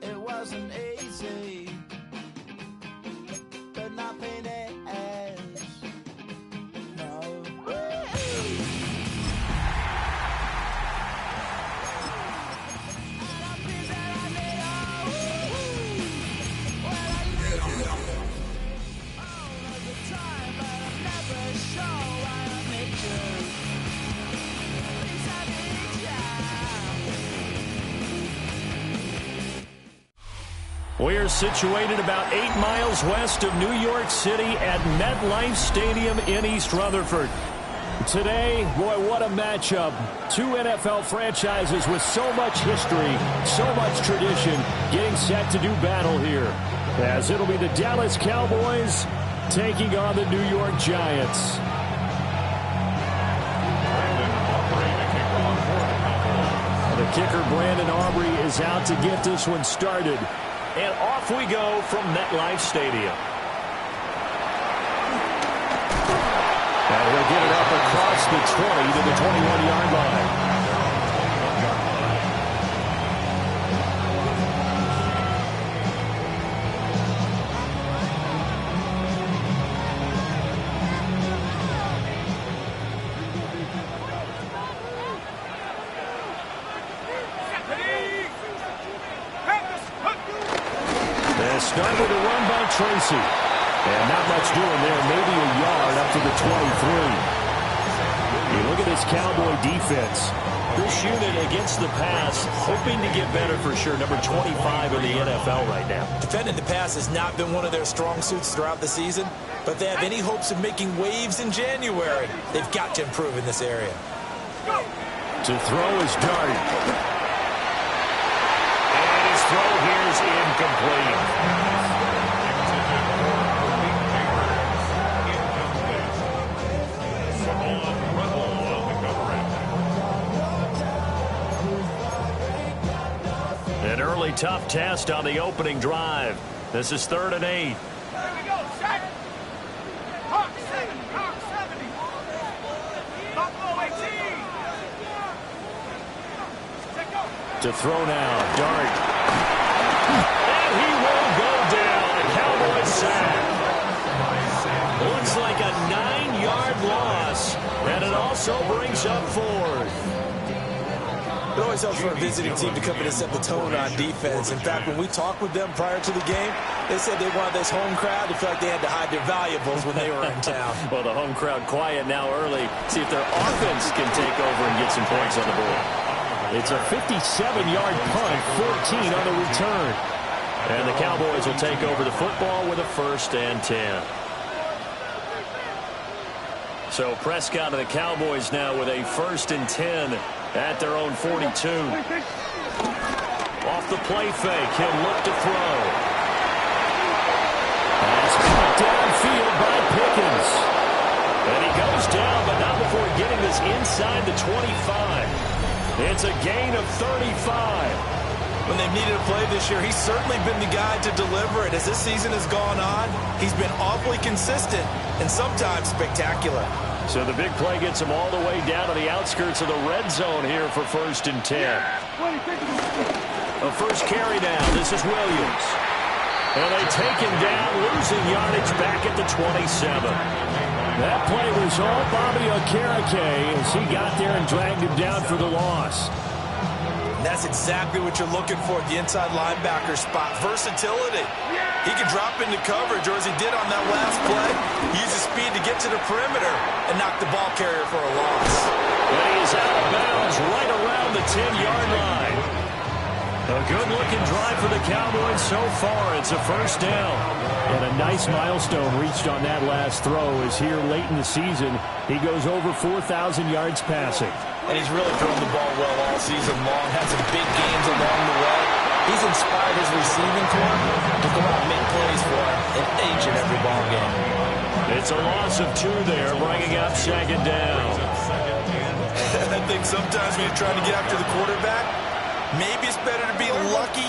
It wasn't easy, but nothing is. No. We're situated about 8 miles west of New York City at MetLife Stadium in East Rutherford. Today, boy, what a matchup. Two NFL franchises with so much history, so much tradition, getting set to do battle here. As it'll be the Dallas Cowboys taking on the New York Giants. The kicker, Brandon Aubrey, is out to get this one started. And off we go from MetLife Stadium. And he'll get it up across the 20 to the 21-yard line. Start with a run by Tracy. And not much doing there. Maybe a yard up to the 23. You look at this Cowboy defense. This unit against the pass, hoping to get better for sure. Number 25 in the NFL right now. Defending the pass has not been one of their strong suits throughout the season, but they have any hopes of making waves in January. They've got to improve in this area. To throw is Dart. And his throw here is incomplete. An early tough test on the opening drive. This is 3rd and 8. Here we go, set. Hawk 7, Hawk 70. Buffalo 18. Set go. To throw now, Dart. And he will go down. A Cowboys sack. Looks like a 9-yard loss. And it also brings up 4th. It always helps for a visiting team to come in and set the tone on defense. In fact, when we talked with them prior to the game, they said they wanted this home crowd to feel like they had to hide their valuables when they were in town. Well, the home crowd quiet now early. See if their offense can take over and get some points on the board. It's a 57-yard punt, 14 on the return. And the Cowboys will take over the football with a 1st and 10. So Prescott and the Cowboys now with a 1st and 10 at their own 42. Off the play fake, he'll look to throw. That's caught downfield by Pickens. And he goes down, but not before getting this inside the 25. It's a gain of 35. When they've needed a play this year, he's certainly been the guy to deliver it. As this season has gone on, he's been awfully consistent and sometimes spectacular. So the big play gets him all the way down to the outskirts of the red zone here for 1st and 10. A first carry now. This is Williams. And they take him down, losing yardage back at the 27. That play was all Bobby Okereke as he got there and dragged him down for the loss. And that's exactly what you're looking for at the inside linebacker spot. Versatility. He can drop into coverage, or as he did on that last play, use his speed to get to the perimeter and knock the ball carrier for a loss. And he is out of bounds right around the 10-yard line. A good-looking drive for the Cowboys so far. It's a 1st down. And a nice milestone reached on that last throw as here late in the season, he goes over 4,000 yards passing. And he's really thrown the ball well all season long, had some big games along the way. He's inspired his receiving corps to go out and make plays for him in each and every ball game. It's a loss of 2 there, bringing up second down. I think sometimes when you're trying to get after the quarterback, maybe it's better to be lucky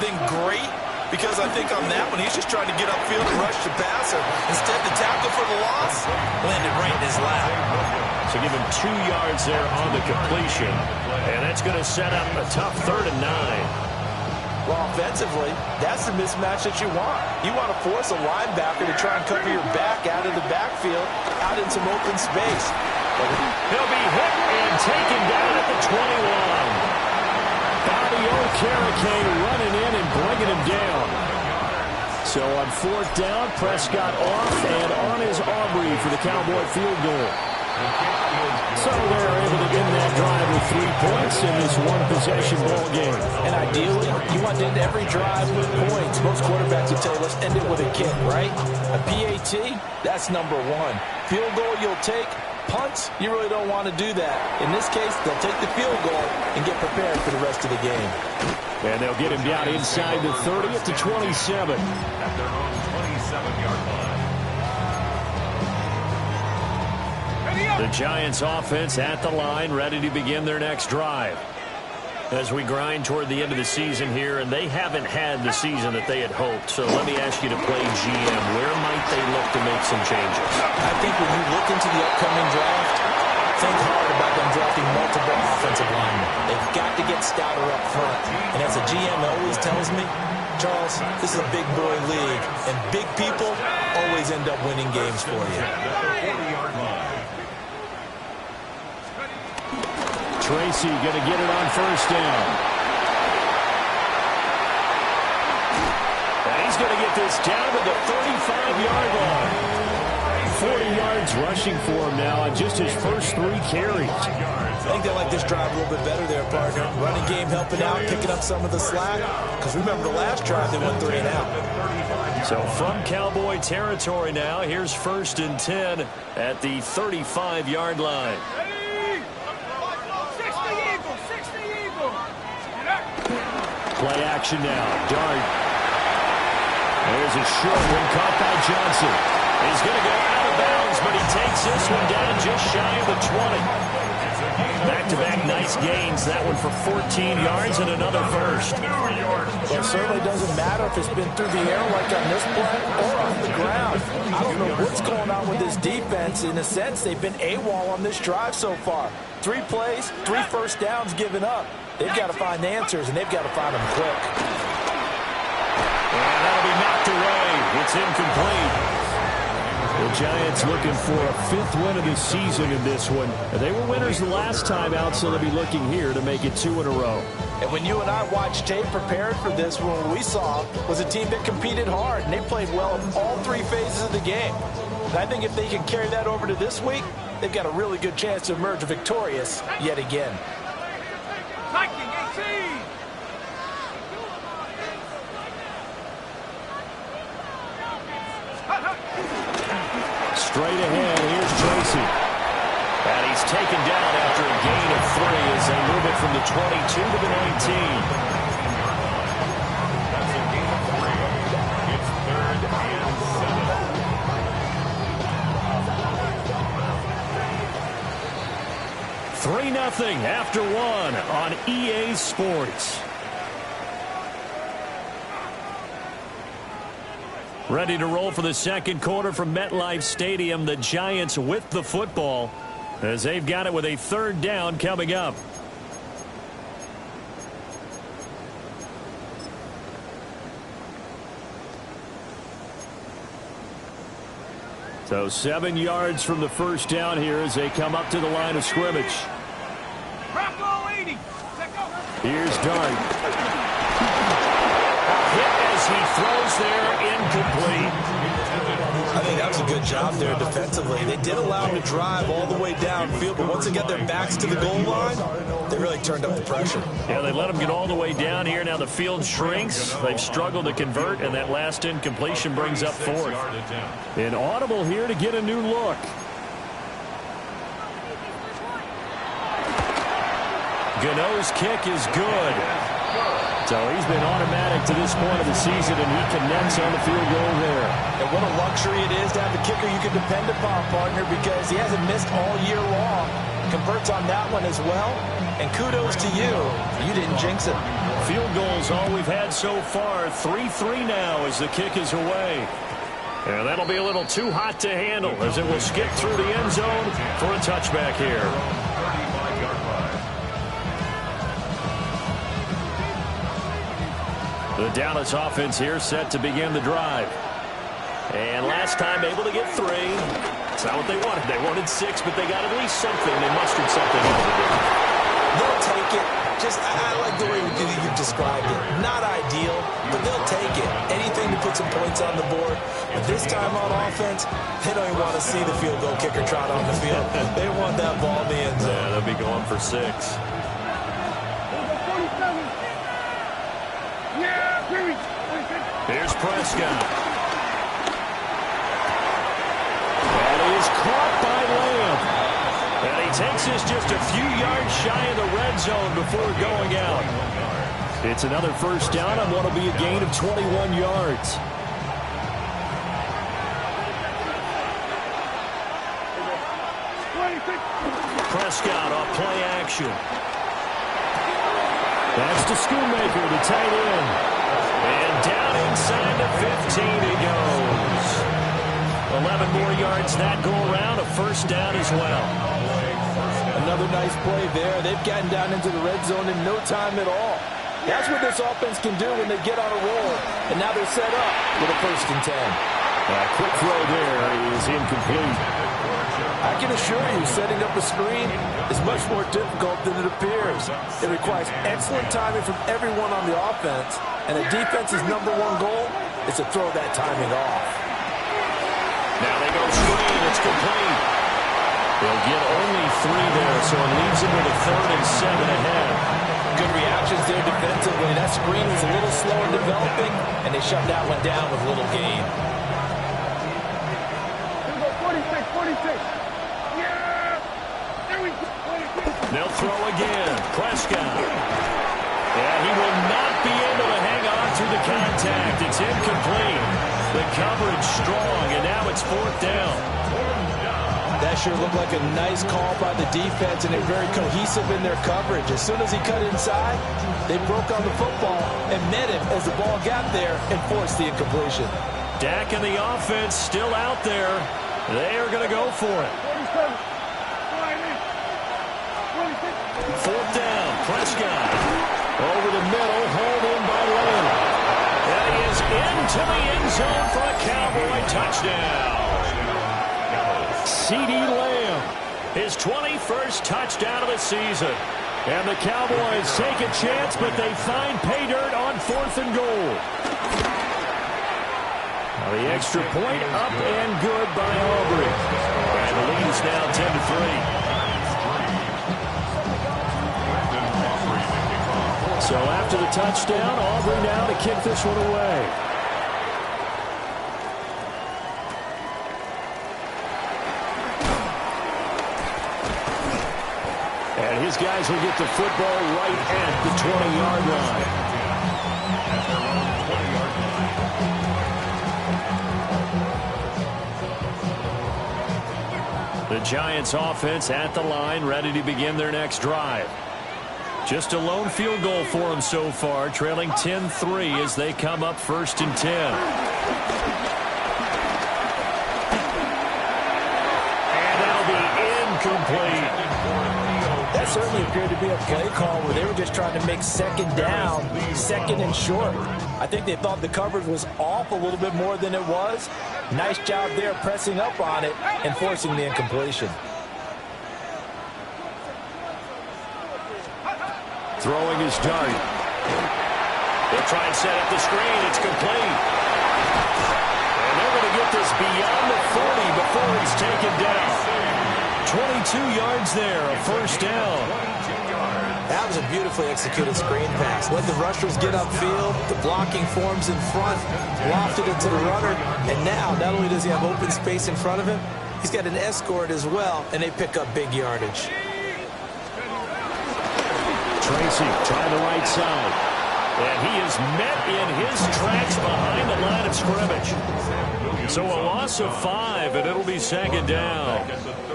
than great, because I think on that one, he's just trying to get upfield and rush the passer. Instead, the tackle for the loss landed right in his lap. So give him 2 yards there on the completion, and that's going to set up a tough 3rd and 9. Well, offensively, that's the mismatch that you want. You want to force a linebacker to try and cover your back out of the backfield, out in some open space. He'll be hit and taken down at the 21. Bobby Okereke running in and bringing him down. So on 4th down, Prescott off, and on is Aubrey for the Cowboy field goal. So they're able to end that drive with 3 points in this one-possession ball game. And ideally, you want to end every drive with points. Most quarterbacks would tell you, let's end it with a kick, right? A PAT, that's number 1. Field goal you'll take. Punts, you really don't want to do that. In this case, they'll take the field goal and get prepared for the rest of the game. And they'll get him down inside the 30 at the 27. At their own 27-yard line. The Giants offense at the line, ready to begin their next drive. As we grind toward the end of the season here, and they haven't had the season that they had hoped. So let me ask you to play GM. Where might they look to make some changes? I think when you look into the upcoming draft, think hard about them drafting multiple offensive linemen. They've got to get stouter up front. And as a GM always tells me, Charles, this is a big boy league, and big people always end up winning games for you. Tracy going to get it on 1st down. And he's going to get this down to the 35-yard line. 40 yards rushing for him now on just his first 3 carries. I think they like this drive a little bit better there, partner. Running game helping out, picking up some of the slack. Because remember the last drive, they went 3 and out. So from Cowboy territory now, here's 1st and 10 at the 35-yard line. Play action now. Dart. There's a short one caught by Johnson. He's going to go out of bounds, but he takes this one down just shy of the 20. Back-to-back nice gains. That one for 14 yards and another first. Well, it certainly doesn't matter if it's been through the air like on this play or on the ground. I don't know what's going on with this defense. In a sense, they've been AWOL on this drive so far. 3 plays, 3 first downs given up. They've got to find answers, and they've got to find them quick. And that'll be knocked away. It's incomplete. The Giants looking for a 5th win of the season in this one. They were winners the last time out, so they'll be looking here to make it 2 in a row. And when you and I watched tape prepared for this one, what we saw was a team that competed hard, and they played well in all 3 phases of the game. And I think if they can carry that over to this week, they've got a really good chance to emerge victorious yet again. Straight ahead, here's Tracy. And he's taken down after a gain of 3 as they move it from the 22 to the 19. That's a gain of 3. It's 3rd and 7. 3-0 after 1 on EA Sports. Ready to roll for the second quarter from MetLife Stadium. The Giants with the football as they've got it with a 3rd down coming up. So 7 yards from the first down here as they come up to the line of scrimmage. Here's Dart. Hit as he throws there, incomplete. I think that was a good job there defensively. They did allow him to drive all the way downfield, but once they got their backs to the goal line, they really turned up the pressure. Yeah, they let him get all the way down here. Now the field shrinks. They've struggled to convert, and that last incompletion brings up 4th. An audible here to get a new look. Gano's kick is good. So he's been automatic to this point of the season, and he connects on the field goal there. And what a luxury it is to have a kicker you can depend upon, partner, because he hasn't missed all year long. Converts on that one as well. And kudos to you. You didn't jinx it. Field goals all we've had so far. 3-3 now as the kick is away. And that'll be a little too hot to handle as it will skip through the end zone for a touchback here. The Dallas offense here set to begin the drive. And last time able to get 3. It's not what they wanted. They wanted 6, but they got at least something. They mustered something out of it. They'll take it. I like the way you've described it. Not ideal, but they'll take it. Anything to put some points on the board. But this time on offense, they don't even want to see the field goal kicker trot on the field. They want that ball in the end zone. Yeah, they'll be going for 6. Here's Prescott. And he is caught by Lamb. And he takes us just a few yards shy of the red zone before going out. It's another first down on what will be a gain of 21 yards. Prescott off play action. That's to Schoonmaker, the tight end. And down inside the 15 he goes. 11 more yards that go around, a first down as well. Another nice play there. They've gotten down into the red zone in no time at all. That's what this offense can do when they get on a roll. And now they're set up with a 1st and 10. Quick throw there is incomplete. I can assure you, setting up a screen is much more difficult than it appears. It requires excellent timing from everyone on the offense, and the defense's #1 goal is to throw that timing off. Now they go screen. It's complete. They'll get only 3 there, so it leaves them with a 3rd and 7 ahead. Good reactions there defensively. That screen was a little slow in developing, and they shut that one down with little gain. 46. They'll throw again. Prescott. And he will not be able to hang on through the contact. It's incomplete. The coverage strong, and now it's 4th down. That sure looked like a nice call by the defense, and they're very cohesive in their coverage. As soon as he cut inside, they broke on the football and met him as the ball got there and forced the incompletion. Dak and the offense still out there. They are going to go for it. 4th down, Prescott. Over the middle, hauled in by Lamb. And he is into the end zone for a Cowboy touchdown. CeeDee Lamb, his 21st touchdown of the season. And the Cowboys take a chance, but they find pay dirt on 4th and goal. Now the extra point up and good by Aubrey. And the lead is now 10-3. So after the touchdown, Aubrey now to kick this one away. And his guys will get the football right at the 20-yard line. The Giants offense at the line, ready to begin their next drive. Just a lone field goal for them so far, trailing 10-3 as they come up 1st and 10. And that'll be incomplete. That certainly appeared to be a play call where they were just trying to make 2nd down, 2nd and short. I think they thought the coverage was off a little bit more than it was. Nice job there pressing up on it and forcing the incompletion. Throwing his dart. They'll try and set up the screen. It's complete. And they're going to get this beyond the 40 before it's taken down. 22 yards there, a 1st down. That was a beautifully executed screen pass. Let the rushers get upfield. The blocking forms in front. Lofted it to the runner. And now, not only does he have open space in front of him, he's got an escort as well, and they pick up big yardage. Tracy trying the right side. And he is met in his tracks behind the line of scrimmage. So a loss of 5, and it'll be second down.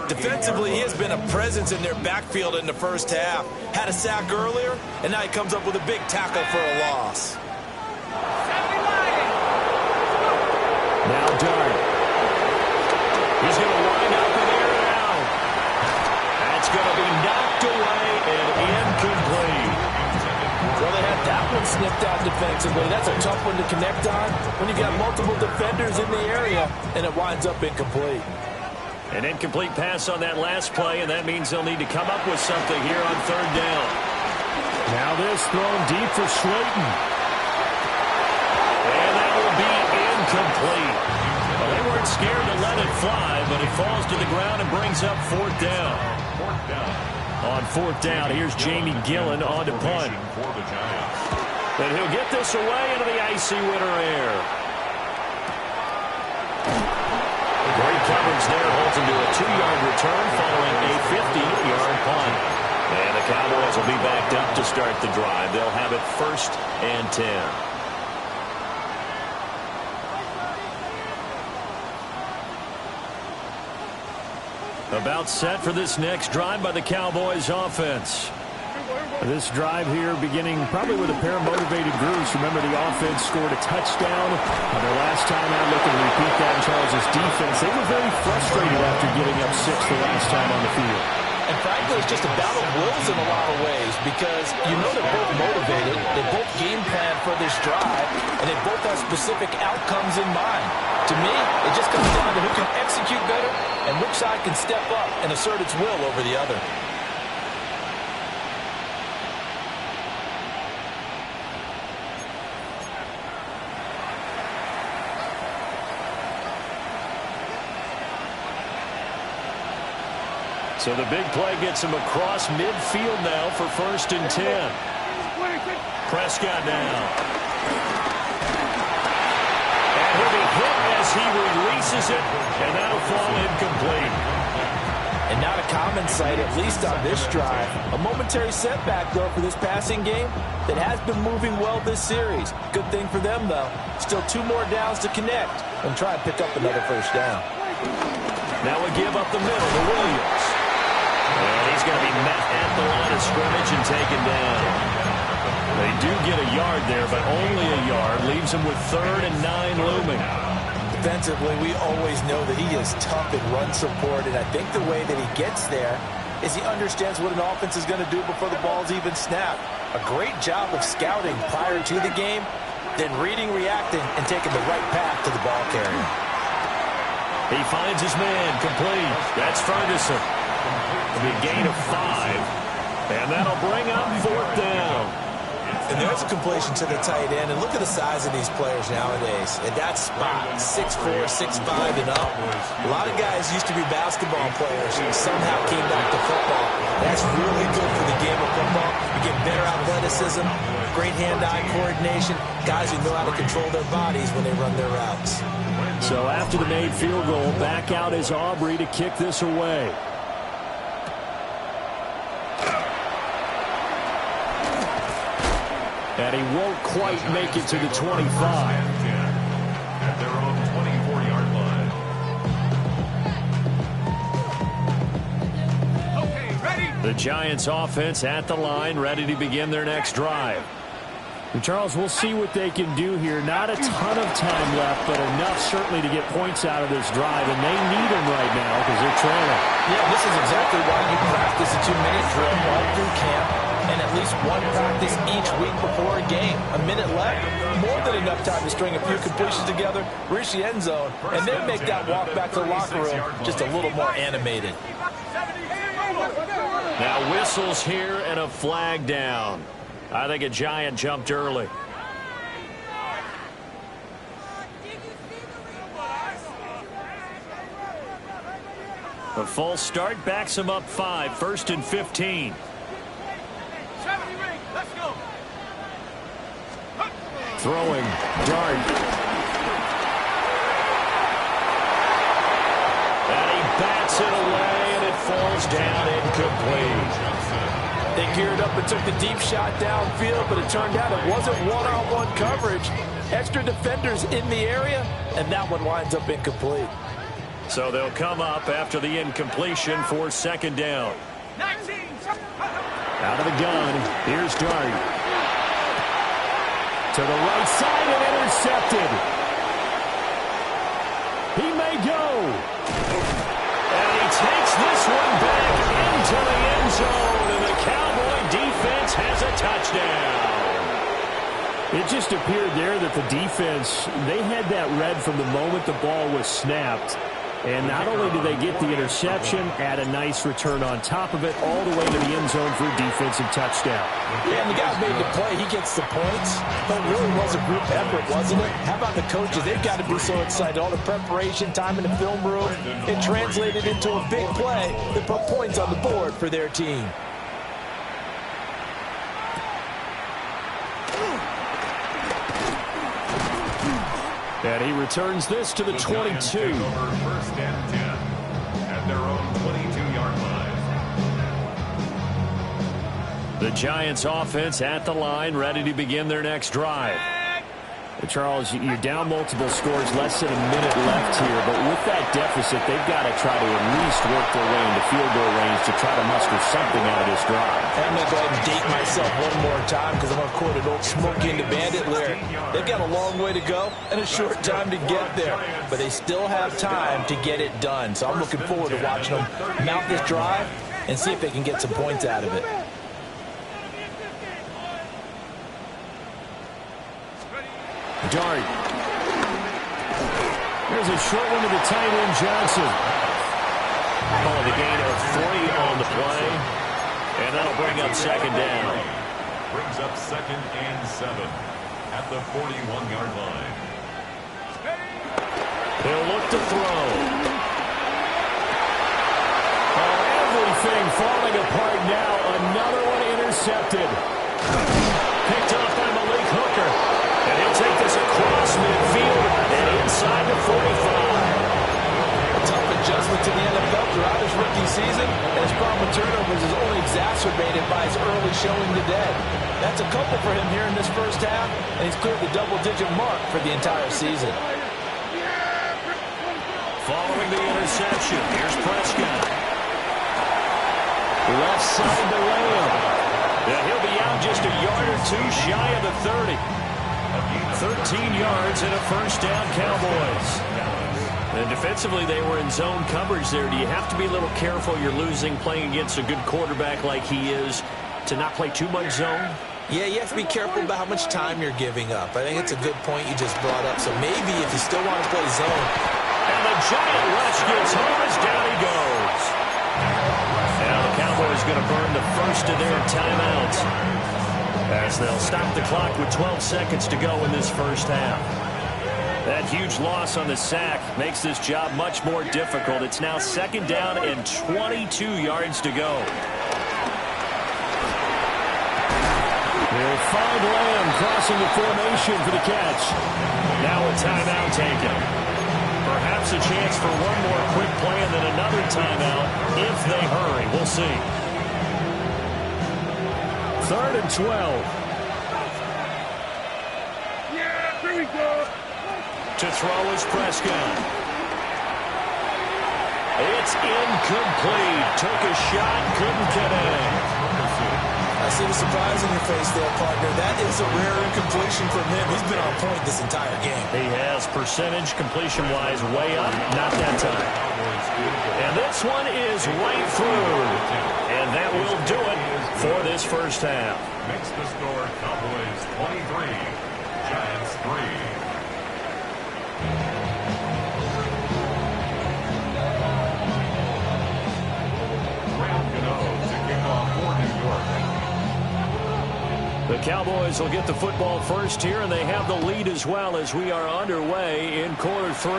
Defensively, he has been a presence in their backfield in the first half. Had a sack earlier, and now he comes up with a big tackle for a loss. Now Dart. He's going to wind up in there now. That's going to be knocked away and incomplete. Well, they had that one sniffed out defensively. That's a tough one to connect on when you've got multiple defenders in the area, and it winds up incomplete. An incomplete pass on that last play, and that means they'll need to come up with something here on third down. Now this thrown deep for Slayton. And that will be incomplete. Well, they weren't scared to let it fly, but it falls to the ground and brings up fourth down. On fourth down, here's Jamie Gillen on to punt. And he'll get this away into the icy winter air. Great coverage there, holds him to a 2-yard return following a 50-yard punt. And the Cowboys will be backed up to start the drive. They'll have it 1st and 10. About set for this next drive by the Cowboys offense. This drive here beginning probably with a pair of motivated grooves. Remember, the offense scored a touchdown on their last time out. Looking to repeat that in Charles' defense. They were very frustrated after giving up 6 the last time on the field. And frankly, it's just a battle of wills in a lot of ways because you know they're both motivated, they both game plan for this drive, and they both have specific outcomes in mind. To me, it just comes down to who can execute better and which side can step up and assert its will over the other. So the big play gets him across midfield now for 1st and 10. Prescott now. And he'll be hit as he releases it, and that'll fall incomplete. And not a common sight, at least on this drive. A momentary setback, though, for this passing game that has been moving well this series. Good thing for them, though. Still 2 more downs to connect and try and pick up another 1st down. Now a give up the middle to Williams. And he's going to be met at the line of scrimmage and taken down. They do get a yard there, but only a yard. Leaves him with 3rd and 9 looming. Defensively, we always know that he is tough in run support, and I think the way that he gets there is he understands what an offense is going to do before the ball's even snapped. A great job of scouting prior to the game, then reading, reacting, and taking the right path to the ball carrier. He finds his man complete. That's Ferguson. A big gain of 5, and that'll bring up 4th down. And there's a completion to the tight end, and look at the size of these players nowadays. And that spot, 6'4", 6'5", and up. A lot of guys used to be basketball players and somehow came back to football. That's really good for the game of football. You get better athleticism, great hand-eye coordination, guys who know how to control their bodies when they run their routes. So after the made field goal, back out is Aubrey to kick this away. And he won't quite make it to the 25. At their own 24-yard line. Okay, ready? The Giants offense at the line, ready to begin their next drive. And Charles, we'll see what they can do here. Not a ton of time left, but enough certainly to get points out of this drive, and they need them right now because they're trailing. Yeah, this is exactly why you practice a 2-minute drill all through camp, and at least one practice each week before a game. A minute left, more than enough time to string a few completions together, reach the end zone, and then make that walk back to the locker room just a little more animated. Now whistles here and a flag down. I think a Giant jumped early. A false start backs him up 5, 1st and 15. Throwing, Dart. And he bats it away, and it falls down incomplete. They geared up and took the deep shot downfield, but it turned out it wasn't one-on-one coverage. Extra defenders in the area, and that one winds up incomplete. So they'll come up after the incompletion for second down. Out of the gun, here's Dart. To the right side and intercepted. He may go. And he takes this one back into the end zone, and the Cowboy defense has a touchdown. It just appeared there that the defense, they had that read from the moment the ball was snapped. And not only did they get the interception, add a nice return on top of it, all the way to the end zone for a defensive touchdown. Yeah, and the guy made the play. He gets the points. But it really was a group effort, wasn't it? How about the coaches? They've got to be so excited. All the preparation, time in the film room, it translated into a big play that put points on the board for their team. And he returns this to the 22. First and 10 at their own 22-yard line. The Giants offense at the line, ready to begin their next drive. Charles, you're down multiple scores, less than a minute left here, but with that deficit, they've got to try to at least work their way into field goal range to try to muster something out of this drive. I'm going to go ahead and date myself one more time because I'm going to quote an old Smokey and the Bandit lyric. They've got a long way to go and a short time to get there, but they still have time to get it done. So I'm looking forward to watching them mount this drive and see if they can get some points out of it. Dart. There's a short one to the tight end, Johnson. Oh, the gain of 3 on the play. And that'll bring up second down. Brings up 2nd and 7 at the 41-yard line. He'll look to throw. Oh, everything falling apart now. Another one intercepted. Picked off by Malik Hooker. And he'll take this across midfield and inside the 45. A tough adjustment to the NFL throughout his rookie season, and his problem with turnovers is only exacerbated by his early showing today. That's a couple for him here in this first half, and he's cleared the double-digit mark for the entire season. Following the interception, here's Prescott. Left side to Lamb. And he'll be out just a yard or two shy of the 30. 13 yards and a first down, Cowboys. And defensively, they were in zone coverage there. Do you have to be a little careful? You're losing playing against a good quarterback like he is to not play too much zone? Yeah, you have to be careful about how much time you're giving up. I think it's a good point you just brought up. So maybe if you still want to play zone. And the giant rush gets home as down he goes. Now the Cowboys going to burn the first of their timeouts, as they'll stop the clock with 12 seconds to go in this first half. That huge loss on the sack makes this job much more difficult. It's now second down and 22 yards to go. They'll find Lamb crossing the formation for the catch. Now a timeout taken. Perhaps a chance for one more quick play and then another timeout if they hurry. We'll see. 3rd and 12. Yeah, here we go. To throw is Prescott. It's incomplete. Took a shot, couldn't connect. I see the surprise in your face there, partner. That is a rare incompletion from him. He's been on point this entire game. He has percentage completion-wise way up. Not that time. And this one is right through. And that will do it for this first half. Makes the score Cowboys 23, Giants 3. The Cowboys will get the football first here, and they have the lead as well as we are underway in quarter 3.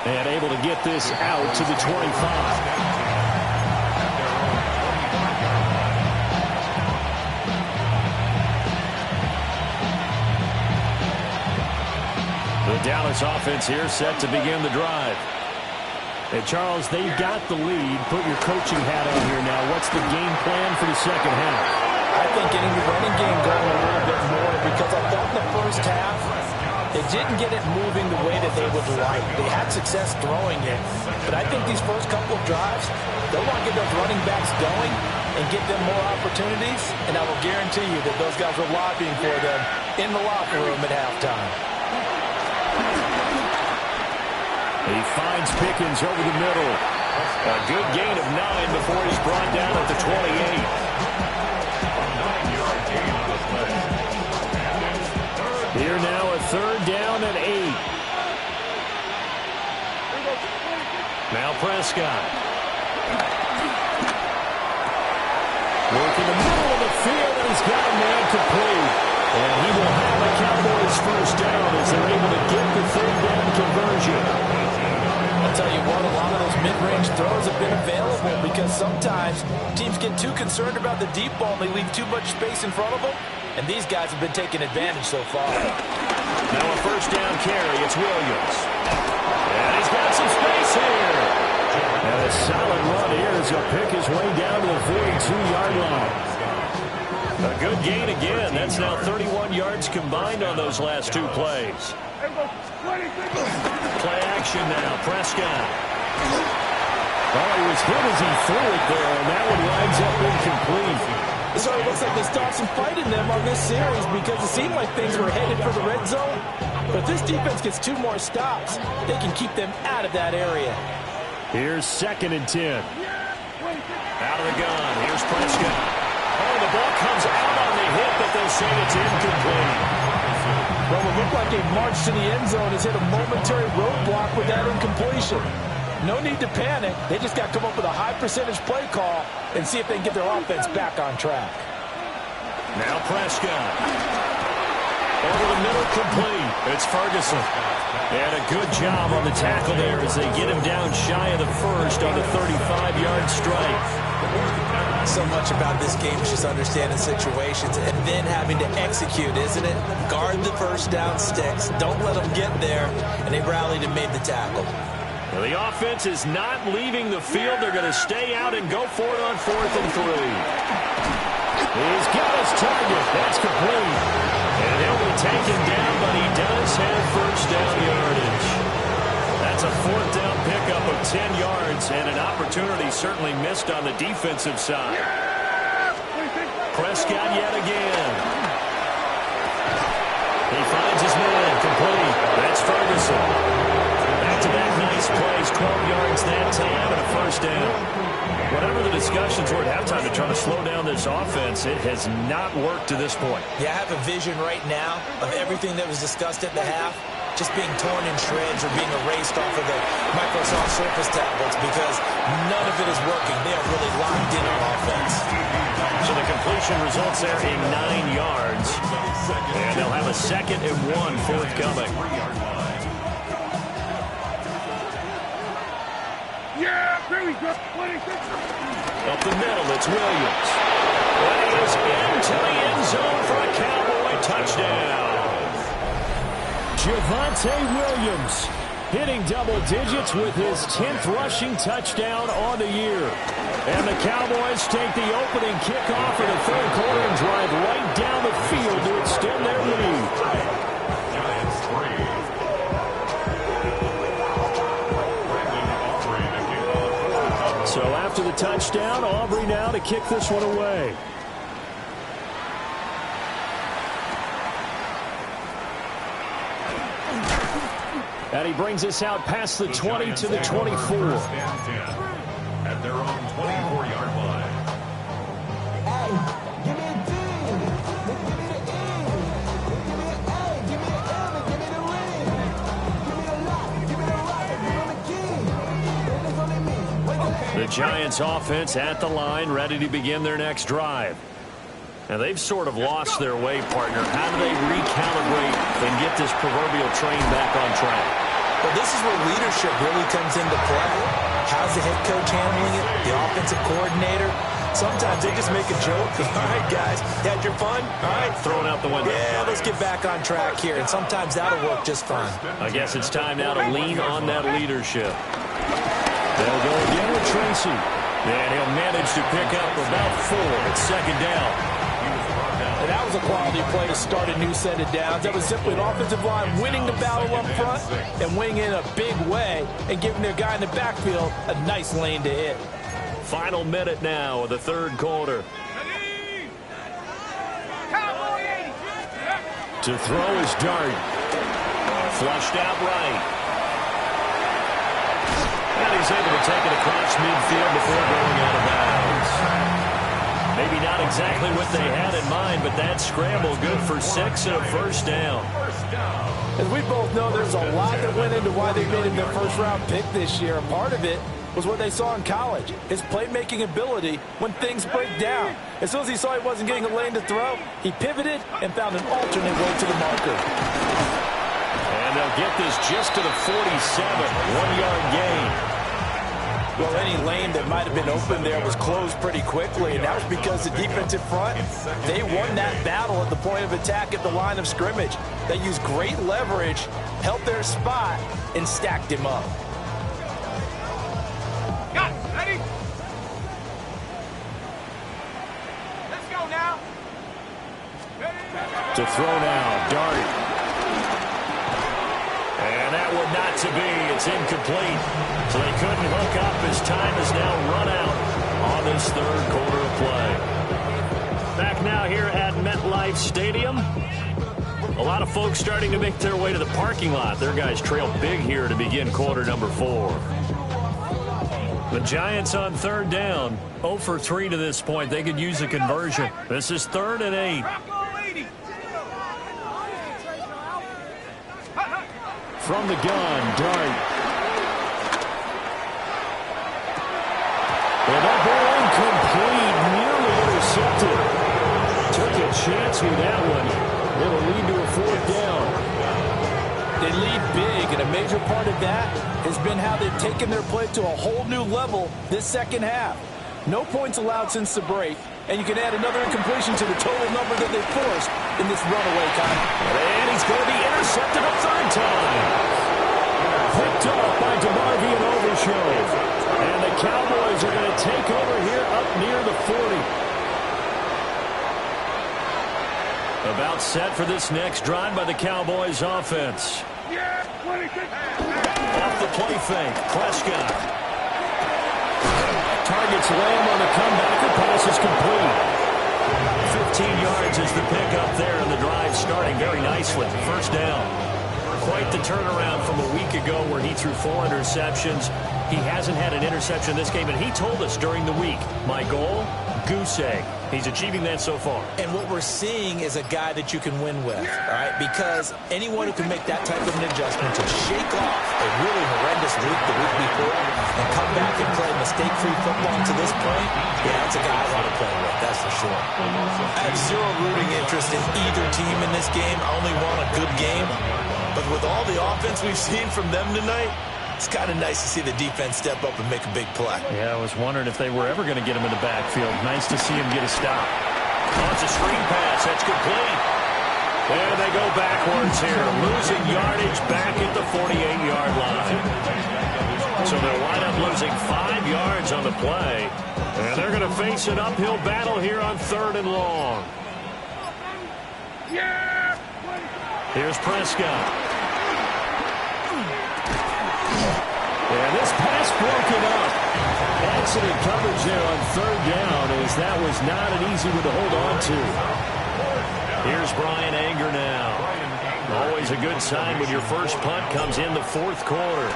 And able to get this out to the 25. The Dallas offense here set to begin the drive. Hey, Charles, they've got the lead. Put your coaching hat on here now. What's the game plan for the second half? I think getting the running game going a little bit more because I thought in the first half they didn't get it moving the way that they would like. They had success throwing it, but I think these first couple of drives, they'll want to get those running backs going and give them more opportunities, and I will guarantee you that those guys were lobbying for them in the locker room at halftime. He finds Pickens over the middle. A good gain of 9 before he's brought down at the 28. Here now a third down and 8. Now Prescott. Working the middle of the field, and he's got a man complete. And he will have a Cowboys first down as they're able to get the third down conversion. I'll tell you what, a lot of those mid-range throws have been available because sometimes teams get too concerned about the deep ball and they leave too much space in front of them, and these guys have been taking advantage so far. Now a first down carry, it's Williams. And he's got some space here. And a solid run here as he'll pick his way down to the 42-yard line. A good gain again. That's now 31 yards combined on those last 2 plays. Play action now. Prescott. Oh, he was hit as he threw it there, and that one winds up incomplete. So it looks like they stopped some fight in them on this series because it seemed like things were headed for the red zone. But if this defense gets 2 more stops, they can keep them out of that area. Here's 2nd and 10. Out of the gun. Here's Prescott. Oh, the ball comes out on the hit, but they'll say it's incomplete. Well, it looked like a march to the end zone has hit a momentary roadblock with that incompletion. No need to panic. They just got to come up with a high percentage play call and see if they can get their offense back on track. Now Prescott. Over the middle, complete. It's Ferguson. And a good job on the tackle there as they get him down shy of the first on the 35-yard strike. So much about this game is just understanding situations and then having to execute, isn't it? Guard the first down sticks. Don't let them get there. And they rallied and made the tackle. Well, the offense is not leaving the field. They're going to stay out and go for it on 4th and 3. He's got his target. That's complete. And he'll be taken down, but he does have first down yardage. That's a 4th down pickup of 10 yards and an opportunity certainly missed on the defensive side. Prescott yet again. He finds his man complete. That's Ferguson. Back-to-back nice plays, 12 yards that time and a first down. Whatever the discussions were at halftime to try to slow down this offense, it has not worked to this point. Yeah, I have a vision right now of everything that was discussed at the half just being torn in shreds or being erased off of the Microsoft Surface tablets because none of it is working. They are really locked in on offense. So the completion results there in 9 yards. And they'll have a 2nd and 1 forthcoming. Yeah, there we go. 26. Up the middle, it's Williams. And he is into the end zone for a Cowboy touchdown. Javonte Williams hitting double digits with his 10th rushing touchdown on the year. And the Cowboys take the opening kickoff in the 3rd quarter and drive right down the field to extend their lead. Giants 3. So after the touchdown, Aubrey now to kick this one away. And he brings us out past the 20 to the 24. At their own 24-yard line. Hey, give me a D. Give me the E. Give me an A. Give me an M. Give me the ring. Give me a lock. Give me the right. Give me the key. There's only me. The Giants offense at the line, ready to begin their next drive. And they've sort of lost their way, partner. How do they recalibrate and get this proverbial train back on track? Well, this is where leadership really comes into play. How's the head coach handling it? The offensive coordinator? Sometimes they just make a joke. All right, guys, you had your fun? All right. Throw it out the window. Yeah, let's get back on track here. And sometimes that'll work just fine. I guess it's time now to lean on that leadership. They'll go again with Tracy. And he'll manage to pick up about 4 at second down. And that was a quality play to start a new set of downs. That was simply an offensive line winning the battle up front and winning in a big way and giving their guy in the backfield a nice lane to hit. Final minute now of the third quarter. To throw his dart. Flushed out right. And he's able to take it across midfield before going out of bounds. Maybe not exactly what they had in mind, but that scramble good for 6 and a first down. As we both know, there's a lot that went into why they made him their first-round pick this year. And part of it was what they saw in college, his playmaking ability when things break down. As soon as he saw he wasn't getting a lane to throw, he pivoted and found an alternate way to the marker. And they'll get this just to the 47, 1-yard gain. Well, any lane that might have been open there was closed pretty quickly, and that was because the defensive front, they won that battle at the point of attack at the line of scrimmage. They used great leverage, held their spot, and stacked him up. Got it. Ready? Let's go now. Ready? To throw now, Dart. And that one not to be. It's incomplete. So they couldn't hook up as time is now run out on this third quarter of play. Back now here at MetLife Stadium. A lot of folks starting to make their way to the parking lot. Their guys trail big here to begin quarter number 4. The Giants on third down. 0 for 3 to this point. They could use a conversion. This is 3rd and 8. From the gun, Dart. And that ball incomplete, nearly intercepted. Took a chance with that one. It'll lead to a 4th down. They lead big, and a major part of that has been how they've taken their play to a whole new level this second half. No points allowed since the break, and you can add another incompletion to the total number that they forced in this runaway time. And he's going to be intercepted a 3rd time. Picked up by DeMarvie and Overshow. And the Cowboys are going to take over here up near the 40. About set for this next drive by the Cowboys offense. Off the play fake, Prescott. Targets Lamb on the comeback. The pass is complete. 15 yards is the pickup there, and the drive starting very nicely. First down. Quite the turnaround from a week ago where he threw 4 interceptions. He hasn't had an interception this game, and he told us during the week, my goal, goose egg. He's achieving that so far. And what we're seeing is a guy that you can win with, all right? Because anyone who can make that type of an adjustment to shake off a really horrendous week the week before and come back and play mistake-free football to this point, yeah, that's a guy I want to play with, that's for sure. I have zero rooting interest in either team in this game. I only want a good game. But with all the offense we've seen from them tonight, it's kind of nice to see the defense step up and make a big play. Yeah, I was wondering if they were ever going to get him in the backfield. Nice to see him get a stop. Oh, it's a screen pass. That's complete. And they go backwards here. Losing yardage back at the 48-yard line. So they'll wind up losing 5 yards on the play. And they're going to face an uphill battle here on 3rd and long. Here's Prescott. And this pass broken up. Excellent coverage there on 3rd down, as that was not an easy one to hold on to. Here's Brian Anger now. Always a good sign when your first punt comes in the 4th quarter.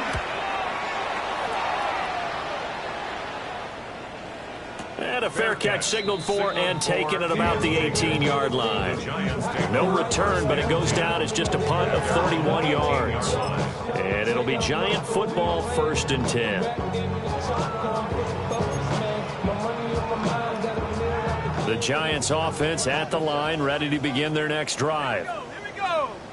And a fair catch signaled for and taken at about the 18-yard line. No return, but it goes down as just a punt of 31 yards. And it'll be Giant football, 1st and 10. The Giants offense at the line, ready to begin their next drive.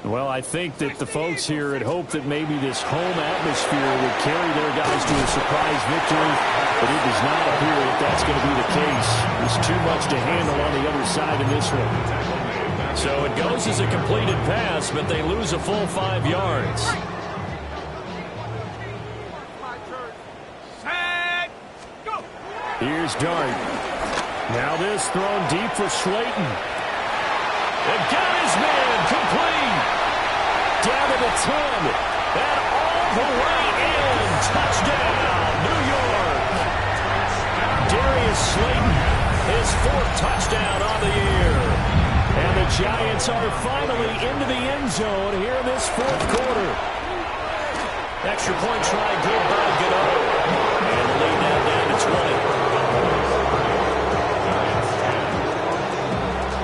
Well, I think that the folks here had hoped that maybe this home atmosphere would carry their guys to a surprise victory, but it does not appear that that's going to be the case. There's too much to handle on the other side in this one. So it goes as a completed pass, but they lose a full 5 yards. Here's Dart. Now this thrown deep for Slayton. And got his man complete. Down to the 10. And all the way in. Touchdown, New York. Darius Slayton, his 4th touchdown on the year. And the Giants are finally into the end zone here in this 4th quarter. Extra point try good by Gano. And the lead now down to 20.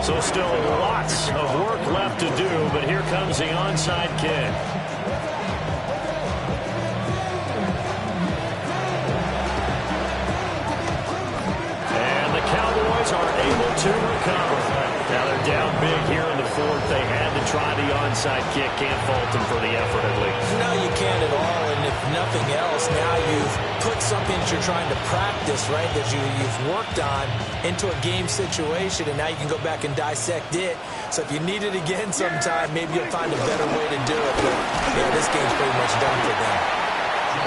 So still lots of work left to do, but here comes the onside kick. And the Cowboys are able to recover. Now they're down big here in the 4th. They had to try the onside kick. Can't fault them for the effort at least. No, you can't at all. And if nothing else, now you've put something that you're trying to practice, right, that you've worked on into a game situation, and now you can go back and dissect it. So if you need it again sometime, maybe you'll find a better way to do it. But, yeah, this game's pretty much done for them.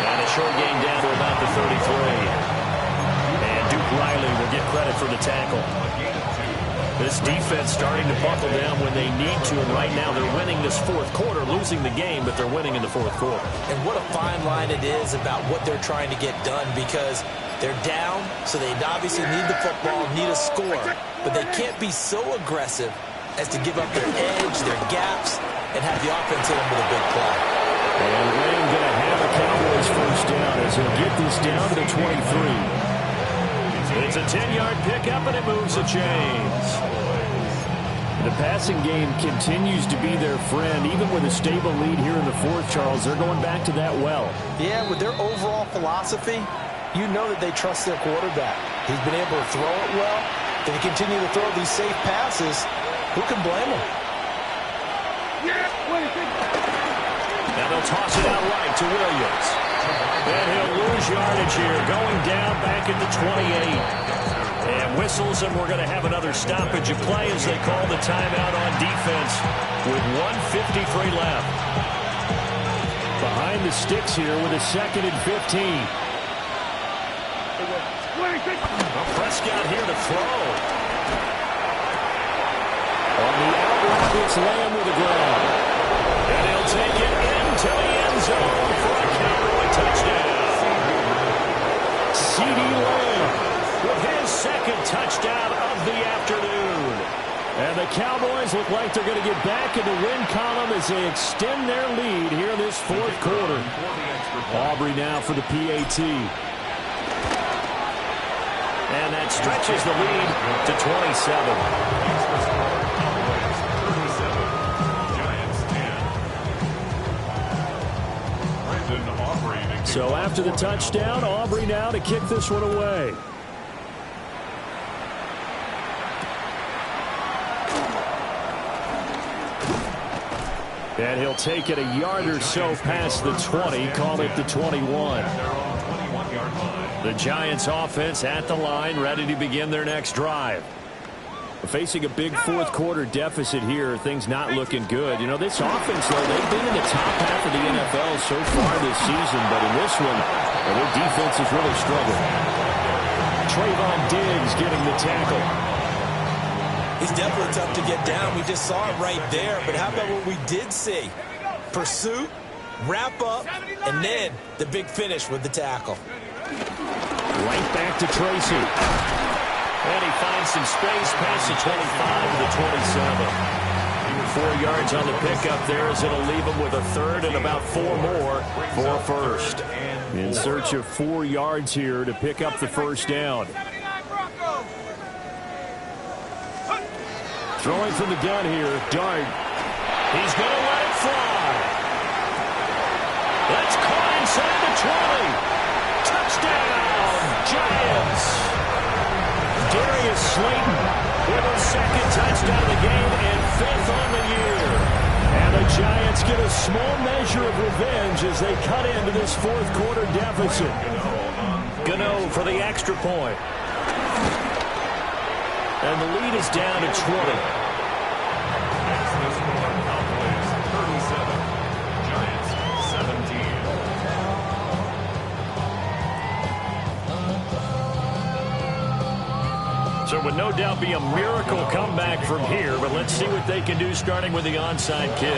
And a short game down to about the 33. And Duke Riley will get credit for the tackle. This defense starting to buckle down when they need to, and right now they're winning this 4th quarter, losing the game, but they're winning in the 4th quarter. And what a fine line it is about what they're trying to get done, because they're down, so they obviously need the football, need a score, but they can't be so aggressive as to give up their edge, their gaps, and have the offense hit them with a big play. And Wayne going to have a Cowboys 1st down as he'll get this down to the 23. It's a 10-yard pickup, and it moves the chains. The passing game continues to be their friend. Even with a stable lead here in the 4th, Charles, they're going back to that well. Yeah, with their overall philosophy, you know that they trust their quarterback. He's been able to throw it well. They continue to throw these safe passes. Who can blame them? Now they'll toss it out right to Williams. And he'll lose yardage here, going down back at the 28. And whistles, and we're going to have another stoppage of play as they call the timeout on defense with 1:53 left. Behind the sticks here with a 2nd and 15. Well, Prescott here to throw. On the outright, it's Lamb with the ground. And he'll take it into the end zone for a Cowboy touchdown. CeeDee Lamb with his 2nd touchdown of the afternoon. And the Cowboys look like they're going to get back in the win column as they extend their lead here in this 4th quarter. Aubrey now for the PAT. And that stretches the lead to 27. So after the touchdown, Aubrey now to kick this one away. And he'll take it a yard or so past the 20, call it the 21. The Giants offense at the line, ready to begin their next drive. Facing a big 4th quarter deficit here, things not looking good. You know, this offense, though, they've been in the top half of the NFL so far this season, but in this one, their defense is really struggling. Trayvon Diggs getting the tackle. He's definitely tough to get down. We just saw it right there, but how about what we did see? Pursuit, wrap up, and then the big finish with the tackle. Right back to Tracy. And he finds some space past the 25 to the 27. 4 yards on the pickup there as it'll leave him with a 3rd and about 4 more for a 1st. In search of 4 yards here to pick up the 1st down. Throwing from the gun here, Dart. He's going to let it fly. That's caught inside the 20. Touchdown, Giants. Darius Slayton with a 2nd touchdown of the game and 5th on the year. And the Giants get a small measure of revenge as they cut into this 4th quarter deficit. Gano for the extra point. And the lead is down to 20. It would no doubt be a miracle comeback from here, but let's see what they can do starting with the onside kick.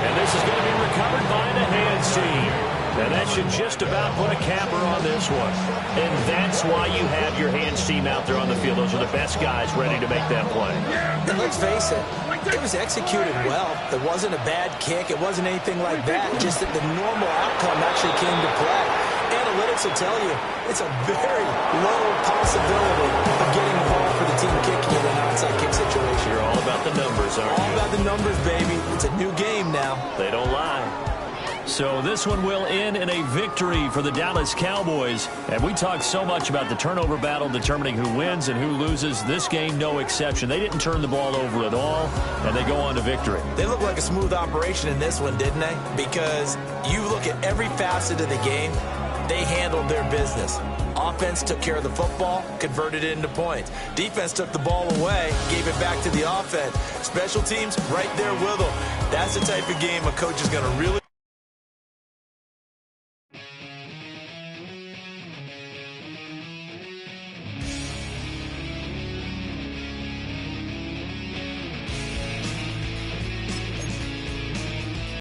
And this is going to be recovered by the hands team. And that should just about put a capper on this one. And that's why you have your hands team out there on the field. Those are the best guys ready to make that play. And let's face it, it was executed well. It wasn't a bad kick. It wasn't anything like that. Just that the normal outcome actually came to play. Analytics will tell you it's a very low possibility of getting a ball for the team kicking in an onside kick situation. You're all about the numbers, aren't you? All about the numbers, baby. It's a new game now. They don't lie. So this one will end in a victory for the Dallas Cowboys. And we talked so much about the turnover battle determining who wins and who loses. This game, no exception. They didn't turn the ball over at all, and they go on to victory. They look like a smooth operation in this one, didn't they? Because you look at every facet of the game, they handled their business. Offense took care of the football, converted it into points. Defense took the ball away, gave it back to the offense. Special teams right there with them. That's the type of game a coach is going to really